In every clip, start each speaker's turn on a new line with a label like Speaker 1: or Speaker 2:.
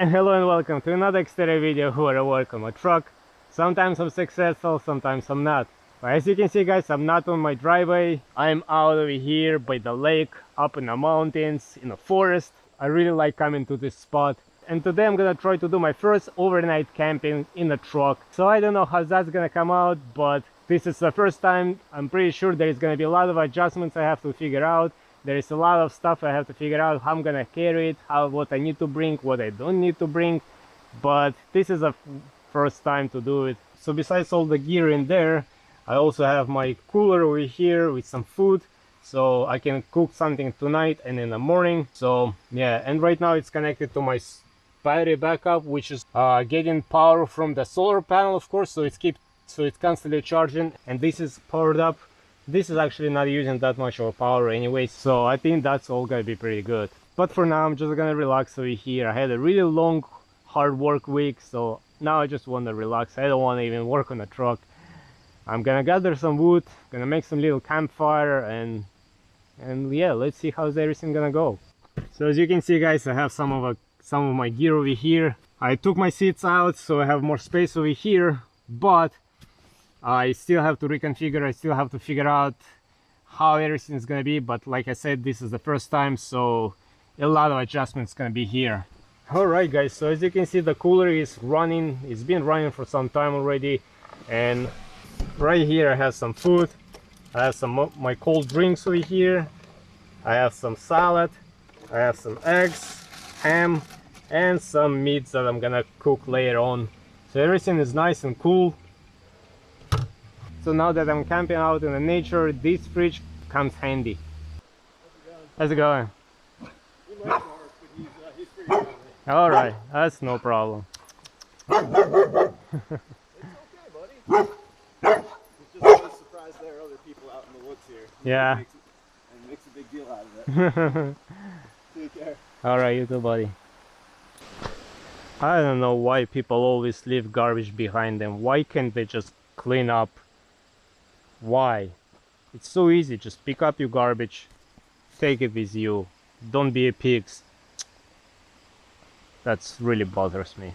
Speaker 1: And hello and welcome to another Xterra video where I work on my truck. Sometimes I'm successful, sometimes I'm not. But as you can see guys, I'm not on my driveway. I'm out over here by the lake, up in the mountains, in a forest. I really like coming to this spot. And today I'm gonna try to do my first overnight camping in a truck. So I don't know how that's gonna come out, but this is the first time. I'm pretty sure there is gonna be a lot of adjustments I have to figure out. There is a lot of stuff I have to figure out, how I'm gonna carry it, what I need to bring, what I don't need to bring. But this is the first time to do it. So besides all the gear in there, I also have my cooler over here with some food, so I can cook something tonight and in the morning. So yeah, and right now it's connected to my battery backup, which is getting power from the solar panel, of course, so it's constantly charging, and this is powered up. This is actually not using that much of power anyway, so I think that's all gonna be pretty good. But for now I'm just gonna relax over here. I had a really long hard work week, so now I just want to relax. I don't want to even work on the truck. I'm gonna gather some wood, gonna make some little campfire, and yeah, let's see how's everything gonna go. So as you can see guys, I have some of my gear over here. I took my seats out so I have more space over here, but I still have to reconfigure. I still have to figure out how everything is gonna be, but like I said, this is the first time, so a lot of adjustments gonna be here. All right guys, so as you can see, the cooler is running. It's been running for some time already, and right here I have some food. I have some of my cold drinks over here. I have some salad, I have some eggs, ham, and some meats that I'm gonna cook later on. So everything is nice and cool. So now that I'm camping out in the nature, this fridge comes handy. How's it going?
Speaker 2: He likes ours, but he's pretty friendly.
Speaker 1: Alright, that's no problem.
Speaker 2: It's okay, buddy. It's just always surprised there are other people out in the woods here.
Speaker 1: Yeah.
Speaker 2: And makes a big deal out of it. Take care.
Speaker 1: Alright, you too, buddy. I don't know why people always leave garbage behind them. Why can't they just clean up? Why? It's so easy. Just pick up your garbage, take it with you. Don't be a pigs. That's really bothers me.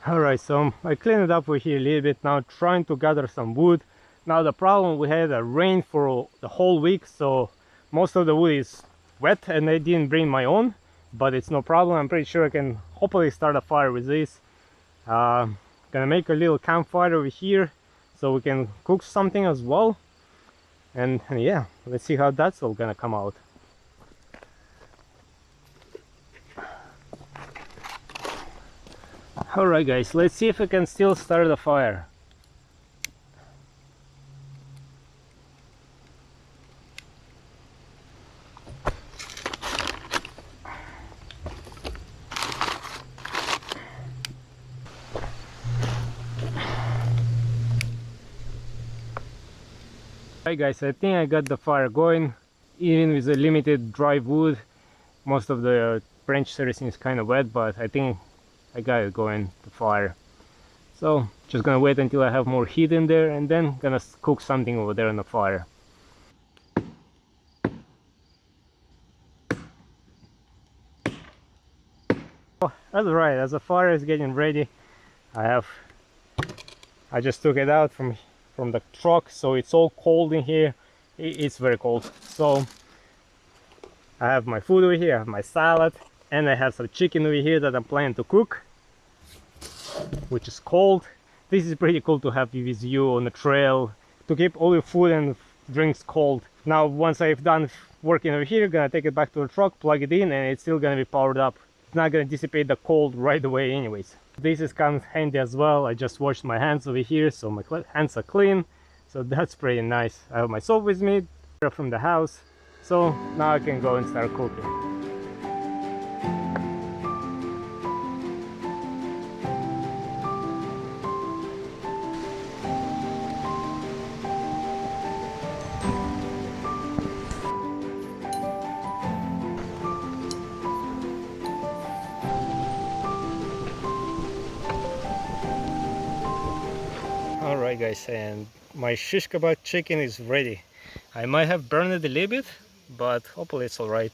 Speaker 1: Alright, so I cleaned it up over here a little bit now, trying to gather some wood. Now the problem, we had a rain for the whole week, so most of the wood is wet, and I didn't bring my own, but it's no problem. I'm pretty sure I can hopefully start a fire with this. Gonna make a little campfire over here so we can cook something as well, and yeah, let's see how that's all gonna come out. Alright guys, let's see if I can still start the fire. Alright guys, I think I got the fire going, even with the limited dry wood. Most of the branch everything is kind of wet, but I think I got it going, the fire. So just gonna wait until I have more heat in there, and then gonna cook something over there on the fire. Oh, that's right, as the fire is getting ready, I just took it out from the truck, so it's all cold in here. It's very cold. So I have my food over here, I have my salad, and I have some chicken over here that I'm planning to cook, which is cold. This is pretty cool to have with you on the trail, to keep all your food and drinks cold. Now once I've done working over here, gonna take it back to the truck, plug it in, and it's still gonna be powered up. It's not gonna dissipate the cold right away anyways. This comes handy as well. I just washed my hands over here, so my hands are clean, so that's pretty nice. I have my soap with me from the house, so now I can go and start cooking. Alright guys, and my shish kebab chicken is ready. I might have burned it a little bit, but hopefully it's alright.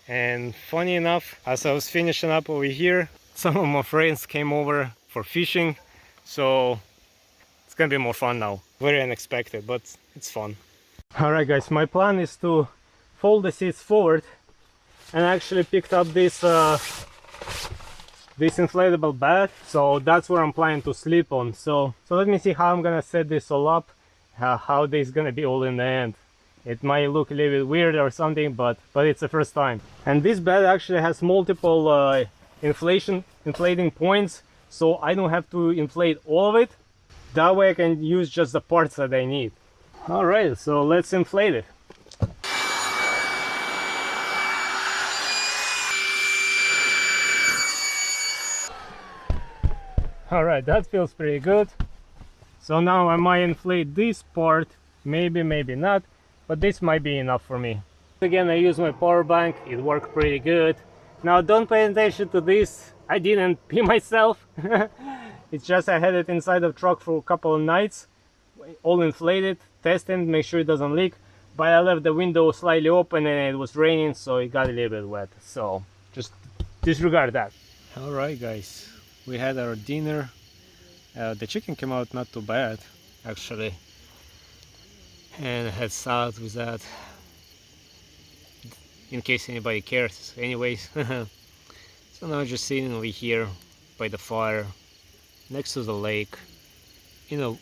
Speaker 1: And funny enough, as I was finishing up over here, some of my friends came over for fishing, so it's gonna be more fun now. Very unexpected, but it's fun. Alright guys, my plan is to fold the seats forward, and I actually picked up this inflatable bed, so that's where I'm planning to sleep on. So let me see how I'm gonna set this all up, how this is gonna be all in the end. It might look a little bit weird or something, but it's the first time. And this bed actually has multiple inflating points, so I don't have to inflate all of it. That way I can use just the parts that I need. Alright, so let's inflate it. Alright, that feels pretty good. So now I might inflate this part, maybe not, but this might be enough for me. Again, I use my power bank, it worked pretty good. Now don't pay attention to this, I didn't pee myself. It's just I had it inside the truck for a couple of nights, all inflated, testing, make sure it doesn't leak. But I left the window slightly open and it was raining, so it got a little bit wet. So just disregard that. Alright guys, we had our dinner. The chicken came out not too bad actually, and I had salad with that, in case anybody cares anyways. So now just sitting over here by the fire next to the lake, you know,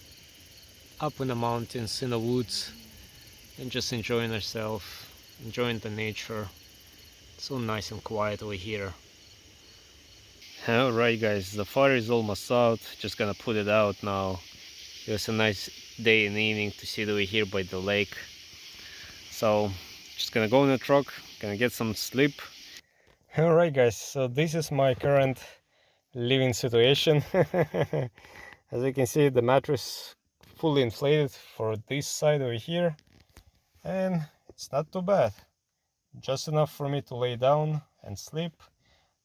Speaker 1: up in the mountains, in the woods, and just enjoying ourselves, enjoying the nature. So nice and quiet over here. Alright guys, the fire is almost out, just gonna put it out now. It was a nice day and evening to sit over here by the lake. So just gonna go in the truck, gonna get some sleep. Alright guys, so this is my current living situation. As you can see, the mattress fully inflated for this side over here, and it's not too bad, just enough for me to lay down and sleep.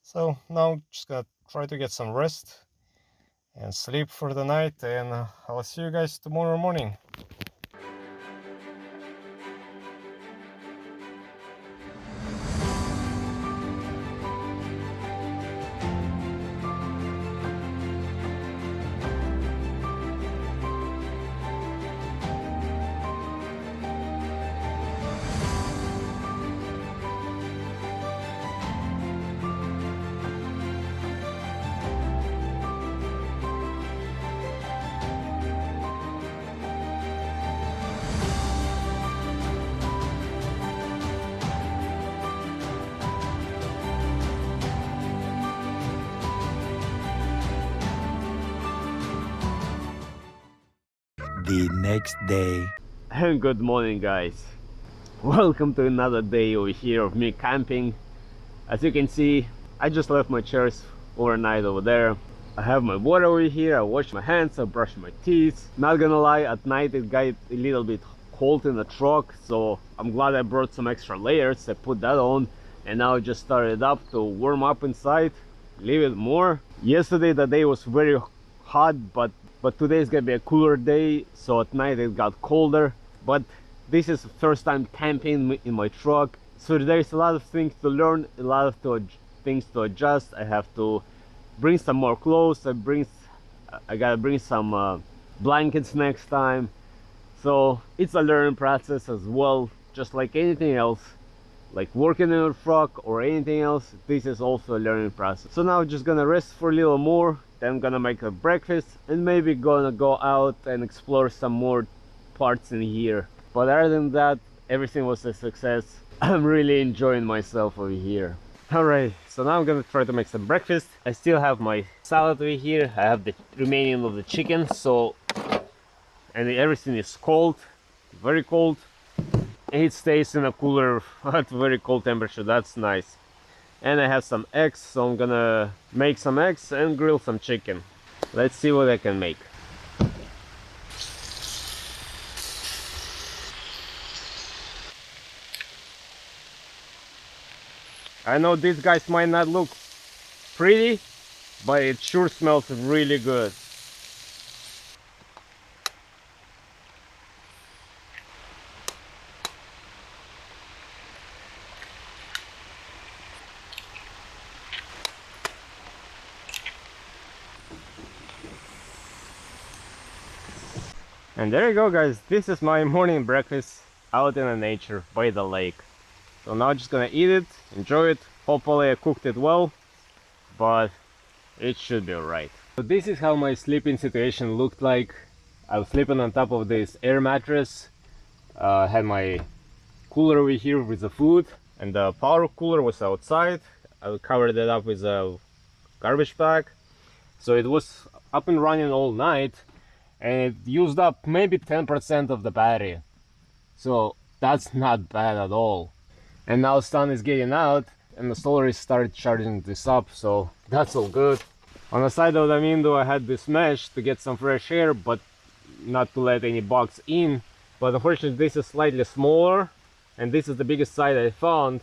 Speaker 1: So now just gonna try to get some rest and sleep for the night, and I'll see you guys tomorrow morning.
Speaker 3: The next day.
Speaker 1: And good morning guys, welcome to another day over here of me camping. As you can see, I just left my chairs overnight over there. I have my water over here, I washed my hands, I brushed my teeth. Not gonna lie, at night it got a little bit cold in the truck, so I'm glad I brought some extra layers. I put that on, and now I just started up to warm up inside a little bit more. Yesterday the day was very hot, but today is gonna be a cooler day, so at night it got colder. But this is the first time camping in my truck, so there's a lot of things to learn, a lot of things to adjust. I have to bring some more clothes, I gotta bring some blankets next time. So it's a learning process as well, just like anything else. Like working in a truck or anything else, this is also a learning process. So now I'm just gonna rest for a little more, then I'm gonna make a breakfast, and maybe gonna go out and explore some more parts in here. But other than that, everything was a success. I'm really enjoying myself over here. Alright, so now I'm gonna try to make some breakfast. I still have my salad over here, I have the remaining of the chicken, so, and everything is cold, very cold. It stays in a cooler at very cold temperature, that's nice. And I have some eggs, so I'm gonna make some eggs and grill some chicken. Let's see what I can make. I know these guys might not look pretty, but it sure smells really good. And there you go, guys, this is my morning breakfast out in the nature by the lake. So now I'm just gonna eat it, enjoy it. Hopefully I cooked it well, but it should be alright. So this is how my sleeping situation looked like. I was sleeping on top of this air mattress. Had my cooler over here with the food, and the power cooler was outside. I covered it up with a garbage bag, so it was up and running all night, and it used up maybe 10% of the battery, so that's not bad at all. And now sun is getting out and the solar started charging this up, so that's all good. On the side of the window I had this mesh to get some fresh air, but not to let any bugs in. But unfortunately this is slightly smaller, and this is the biggest side I found.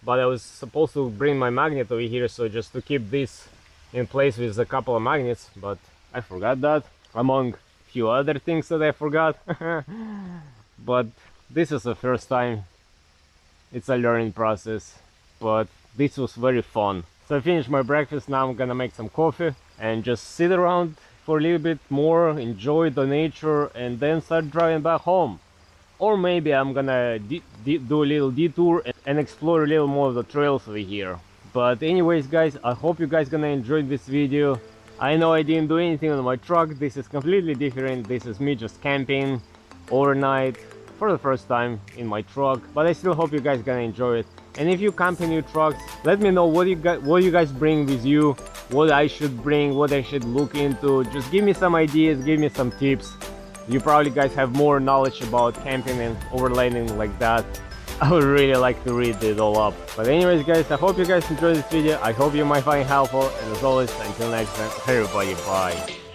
Speaker 1: But I was supposed to bring my magnet over here, so just to keep this in place with a couple of magnets, but I forgot that, among few other things that I forgot. But this is the first time. It's a learning process, but this was very fun. So I finished my breakfast. Now I'm gonna make some coffee and just sit around for a little bit more, enjoy the nature, and then start driving back home. Or maybe I'm gonna do a little detour and explore a little more of the trails over here. But anyways, guys, I hope you guys gonna enjoy this video. I know I didn't do anything on my truck. This is completely different. This is me just camping overnight for the first time in my truck, but I still hope you guys gonna enjoy it. And if you camp in your trucks, let me know what you guys bring with you, what I should bring, what I should look into. Just give me some ideas, give me some tips. You probably guys have more knowledge about camping and overlanding like that. I would really like to read it all up. But anyways, guys, I hope you guys enjoyed this video. I hope you might find it helpful, and as always, until next time, everybody, bye.